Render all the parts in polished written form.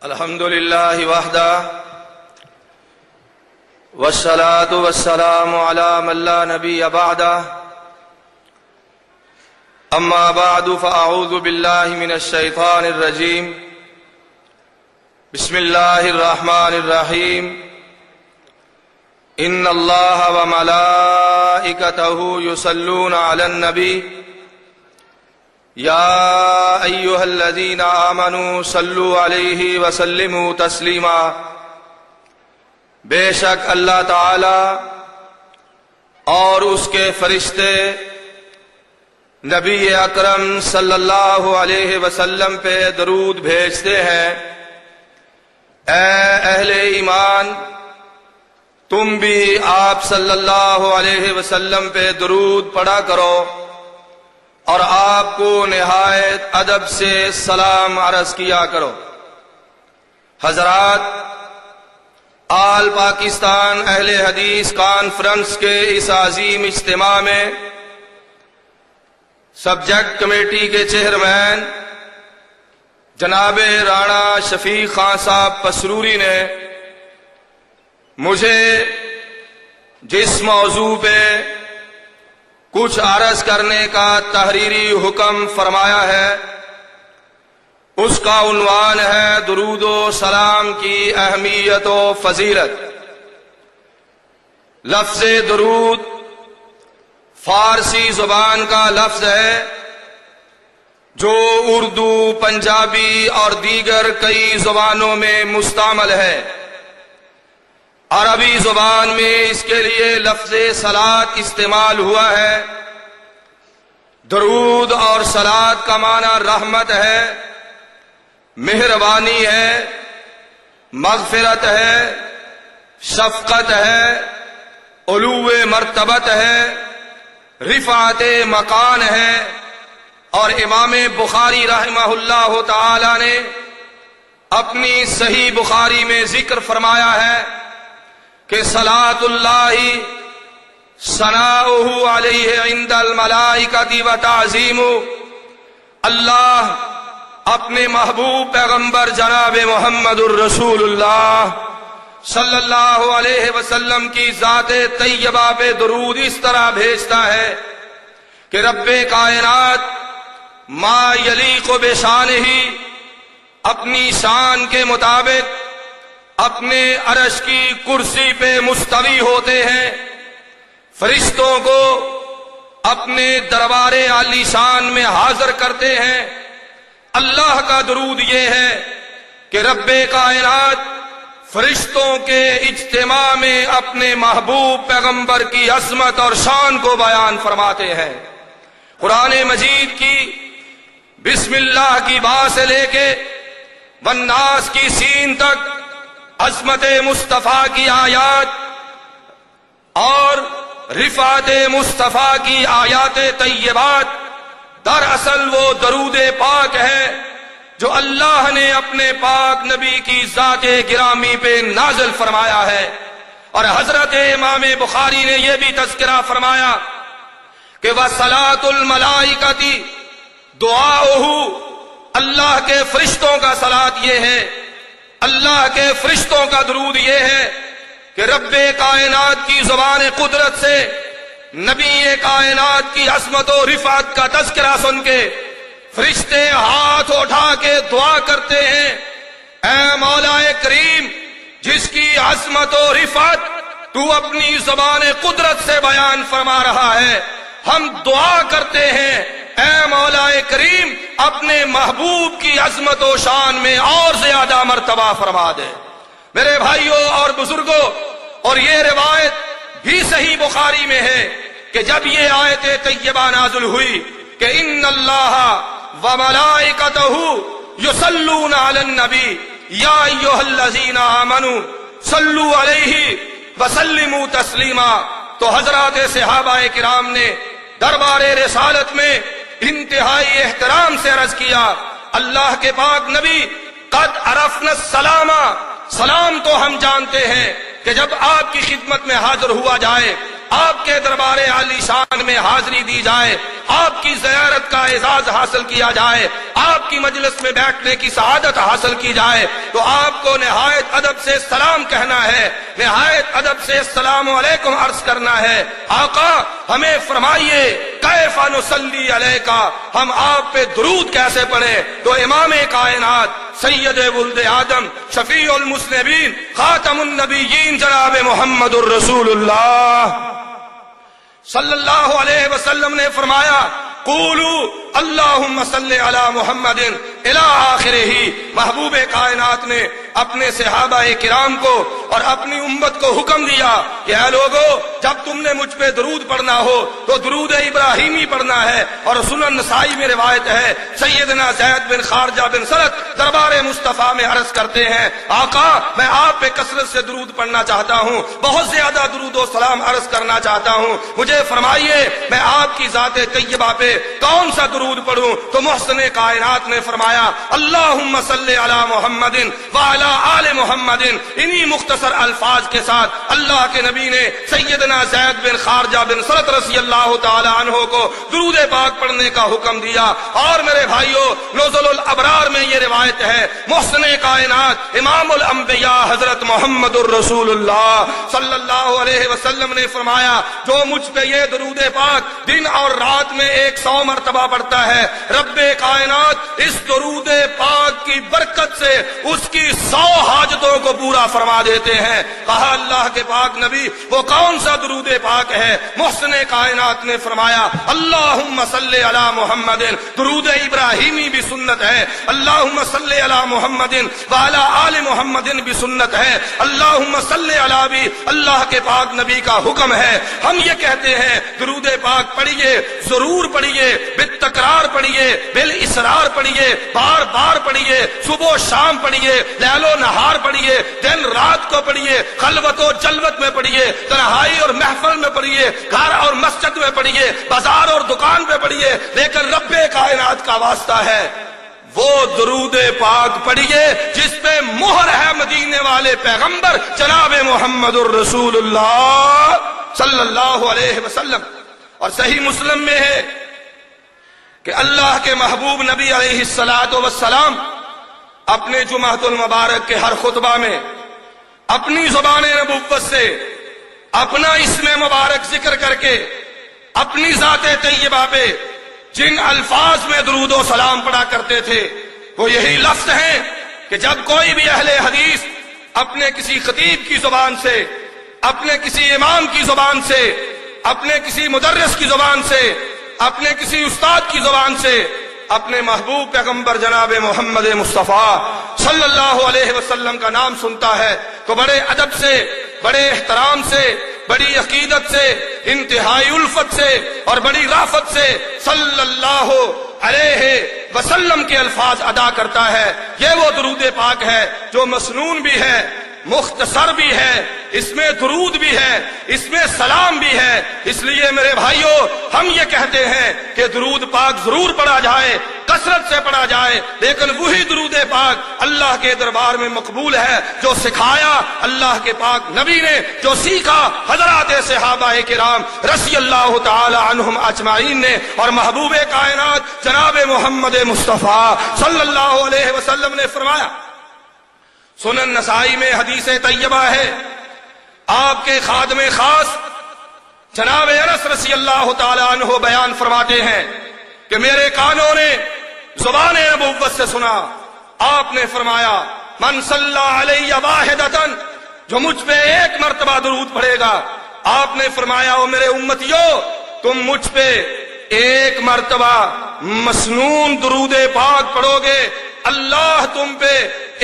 الحمد لله وحده والصلاة والسلام على من لا نبي بعده أما بعد فأعوذ بالله من الشيطان الرجيم بسم الله الرحمن الرحيم إن الله وملائكته يصلون على النبي يا أيها الذين آمنوا صلوا عليه وسلموا تسلیما۔ بے شک اللہ تعالی اور اس کے فرشتے نبی اکرم صلی اللہ علیہ وسلم پہ درود بھیجتے ہیں۔ اے اہل ایمان، تم بھی آپ صلی اللہ علیہ وسلم پہ درود پڑھا کرو اور آپ کو نہایت ادب سے سلام عرض کیا کرو۔ حضرات، آل پاکستان اہل حدیث کانفرنس کے اس عظیم اجتماع میں سبجیکٹ کمیٹی کے چیئرمین جناب رانا شفیق خان صاحب پسروری نے مجھے جس موضوع پہ کچھ عرض کرنے کا تحریری حکم فرمایا ہے اس کا عنوان ہے درود و سلام کی اہمیت و فضیلت۔ لفظ درود فارسی زبان کا لفظ ہے جو اردو، پنجابی اور دیگر کئی زبانوں میں مستعمل ہے۔ عربی زبان میں اس کے لیے لفظ صلاۃ استعمال ہوا ہے۔ درود اور صلاۃ کا معنی رحمت ہے، مہربانی ہے، مغفرت ہے، شفقت ہے، علو مرتبت ہے، رفعت مکان ہے۔ اور امام بخاری رحمہ اللہ تعالی نے اپنی صحیح بخاری میں ذکر فرمایا ہے کہ صلاۃ اللہ ثناؤہ علیہ عند الملائکۃ و تعظیم، اللہ اپنے محبوب پیغمبر جناب محمد الرسول اللہ صلی اللہ علیہ وسلم کی ذات طیبہ پہ درود اس طرح بھیجتا ہے کہ رب کائنات ما یلیق بشانہ اپنی شان کے مطابق اپنے عرش کی کرسی پہ مستوی ہوتے ہیں، فرشتوں کو اپنے دربار عالی شان میں حاضر کرتے ہیں۔ اللہ کا درود یہ ہے کہ رب کائنات فرشتوں کے اجتماع میں اپنے محبوب پیغمبر کی عظمت اور شان کو بیان فرماتے ہیں۔ قرآن مجید کی بسم اللہ کی با سے لے کے والناس کی سین تک عظمت مصطفیٰ کی آیات اور رفعت مصطفیٰ کی آیات طیبات دراصل وہ درود پاک ہے جو اللہ نے اپنے پاک نبی کی ذات گرامی پہ نازل فرمایا ہے۔ اور حضرت امام بخاری نے یہ بھی تذکرہ فرمایا کہ وصلاۃ الملائکۃ دعاؤہ، اللہ کے فرشتوں کا صلاۃ یہ ہے، اللہ کے فرشتوں کا درود یہ ہے کہ رب کائنات کی زبان قدرت سے نبی کائنات کی عظمت و رفعت کا تذکرہ سن کے فرشتے ہاتھ اٹھا کے دعا کرتے ہیں، اے مولا کریم جس کی عظمت و رفعت تو اپنی زبان قدرت سے بیان فرما رہا ہے، ہم دعا کرتے ہیں اے مولا کریم اپنے محبوب کی عظمت و شان میں اور زیادہ مرتبہ فرما دے۔ میرے بھائیوں اور بزرگوں، اور یہ روایت بھی صحیح بخاری میں ہے کہ جب یہ آیت طیبہ نازل ہوئی کہ ان اللہ وملائکتہ یصلون علی النبی یا ایھا الذین آمنوا صلوا علیہ وسلموا تسلیما، تو حضرات صحابہ کرام نے دربار رسالت میں انتہائی احترام سے عرض کیا، اللہ کے پاک نبی قد عرفنا السلام، سلام تو ہم جانتے ہیں کہ جب آپ کی خدمت میں حاضر ہوا جائے آپ کے دربار عالی شان میں حاضری دی جائے، آپ کی زیارت کا اعزاز حاصل کیا جائے، آپ کی مجلس میں بیٹھنے کی سعادت حاصل کی جائے، تو آپ کو نہایت ادب سے سلام کہنا ہے، نہایت ادب سے السلام علیکم عرض کرنا ہے۔ آقا ہمیں فرمائیے کیف نصلی علیکا، ہم آپ پہ درود کیسے پڑھیں؟ تو امام کائنات سید ولد آدم شفیع المذنبین خاتم النبیین جناب محمد الرسول اللہ صلی اللہ علیہ وسلم نے فرمایا قولوا اللہم صلی علی محمد الی آخرہ۔ محبوب کائنات نے اپنے صحابہ کرام کو اور اپنی امت کو حکم دیا کہ اے لوگو جب تم نے مجھ پہ درود پڑھنا ہو تو درود ابراہیمی پڑھنا ہے۔ اور سنن نسائی میں روایت ہے سیدنا زید بن خارجہ بن سلط دربار مصطفیٰ میں عرض کرتے ہیں آقا میں آپ پہ کثرت سے درود پڑھنا چاہتا ہوں، بہت زیادہ درود و سلام عرض کرنا چاہتا ہوں، مجھے فرمائیے میں آپ کی ذات طیبہ پہ کون سا درود پڑھوں؟ تو محسن کائنات نے فرمایا اللہم صلی علی محمد وعلی آل محمد۔ انہی مختصر الفاظ کے ساتھ اللہ کے نبی نے سیدنا زید بن خارجہ بن سلط رضی اللہ تعالی عنہ کو درود پاک پڑھنے کا حکم دیا۔ اور میرے بھائیو نزل الابرار میں یہ روایت ہے محسن کائنات امام الانبیاء حضرت محمد الرسول اللہ صلی اللہ علیہ وسلم نے فرمایا جو مجھ پہ یہ درود پاک دن اور رات میں 100 مرتبہ پڑھتا ہے، رب کائنات اس درود پاک کی برکت سے اس کی 100 حاجتوں کو پورا فرما دیتے ہیں۔ کہا اللہ کے پاک نبی وہ کون سا درود پاک ہے؟ محسن کائنات نے فرمایا اللہم صلی علی محمد، درود ابراہیمی بھی سنت ہے، اللہم صلی علی محمد وعلی آل محمد بھی سنت ہے، اللہم صلی علی بھی اللہ کے پاک نبی کا حکم ہے۔ ہم یہ کہتے ہیں درود پاک پڑھیے، ضرور پڑھیے، بالتکرار پڑھیے، بالاسرار پڑھیے، بار بار پڑھیے، صبح و شام پڑھیے، لیل و نہار پڑھیے، دن رات کو پڑھیے، خلوت و جلوت میں پڑھیے، تنہائی اور محفل میں پڑھیے، گھر اور مسجد میں پڑھیے، بازار اور دکان پہ پڑھیے، لیکن رب کائنات کا واسطہ ہے وہ درود پاک پڑھیے جس پہ مہر ہے مدینے والے پیغمبر جناب محمد الرسول اللہ صلی اللہ علیہ وسلم۔ اور صحیح مسلم میں ہے کہ اللہ کے محبوب نبی علیہ الصلوۃ والسلام اپنے جمعۃ المبارک کے ہر خطبہ میں اپنی زبان نبوت سے اپنا اسم مبارک ذکر کر کے اپنی ذات طیبہ پہ جن الفاظ میں درود و سلام پڑھا کرتے تھے وہ یہی لفظ ہیں کہ جب کوئی بھی اہل حدیث اپنے کسی خطیب کی زبان سے، اپنے کسی امام کی زبان سے، اپنے کسی مدرس کی زبان سے، اپنے کسی استاد کی زبان سے اپنے محبوب پیغمبر جناب محمد مصطفیٰ صلی اللہ علیہ وسلم کا نام سنتا ہے تو بڑے ادب سے، بڑے احترام سے، بڑی عقیدت سے، انتہائی الفت سے اور بڑی رافت سے صلی اللہ علیہ وسلم کے الفاظ ادا کرتا ہے۔ یہ وہ درود پاک ہے جو مسنون بھی ہے، مختصر بھی ہے، اس میں درود بھی ہے، اس میں سلام بھی ہے۔ اس لیے میرے بھائیوں ہم یہ کہتے ہیں کہ درود پاک ضرور پڑھا جائے، کثرت سے پڑھا جائے، لیکن وہی درود پاک اللہ کے دربار میں مقبول ہے جو سکھایا اللہ کے پاک نبی نے، جو سیکھا حضرات صحابہ کرام رضی اللہ تعالی عنہم اجمعین نے، اور محبوب کائنات جناب محمد مصطفیٰ صلی اللہ علیہ وسلم نے فرمایا۔ سنن نسائی میں حدیث طیبہ ہے، آپ کے خادم خاص جناب انس رضی اللہ تعالی عنہ بیان فرماتے ہیں کہ میرے کانوں نے زبان نبوت سے سنا، آپ نے فرمایا من صلی علی واحدۃ، جو مجھ پہ ایک مرتبہ درود پڑھے گا، آپ نے فرمایا او میرے امتیو تم مجھ پہ ایک مرتبہ مسنون درود پاک پڑھو گے، اللہ تم پہ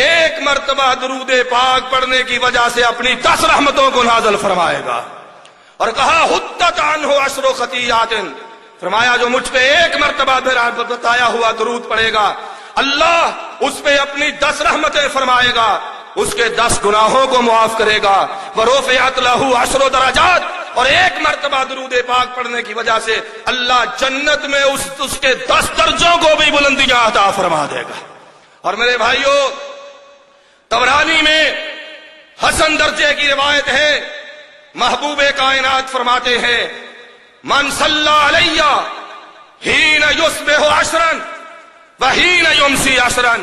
ایک مرتبہ درود پاک پڑھنے کی وجہ سے اپنی 10 رحمتوں کو نازل فرمائے گا۔ اور کہا حطت عنہ 10 خطیئات، فرمایا جو مجھ پہ ایک مرتبہ بتایا ہوا درود پڑھے گا اللہ اس پہ اپنی 10 رحمتیں فرمائے گا، اس کے 10 گناہوں کو معاف کرے گا، ورفعت لہ 10 درجات، اور ایک مرتبہ درود پاک پڑھنے کی وجہ سے اللہ جنت میں اس کے 10 درجوں کو بھی بلندیاں عطا فرما دے گا۔ اور میرے بھائیوں طبرانی میں حسن درجے کی روایت ہے محبوب کائنات فرماتے ہیں من صلی علیہ حین یصبح عشرا وحین یمسی عشرا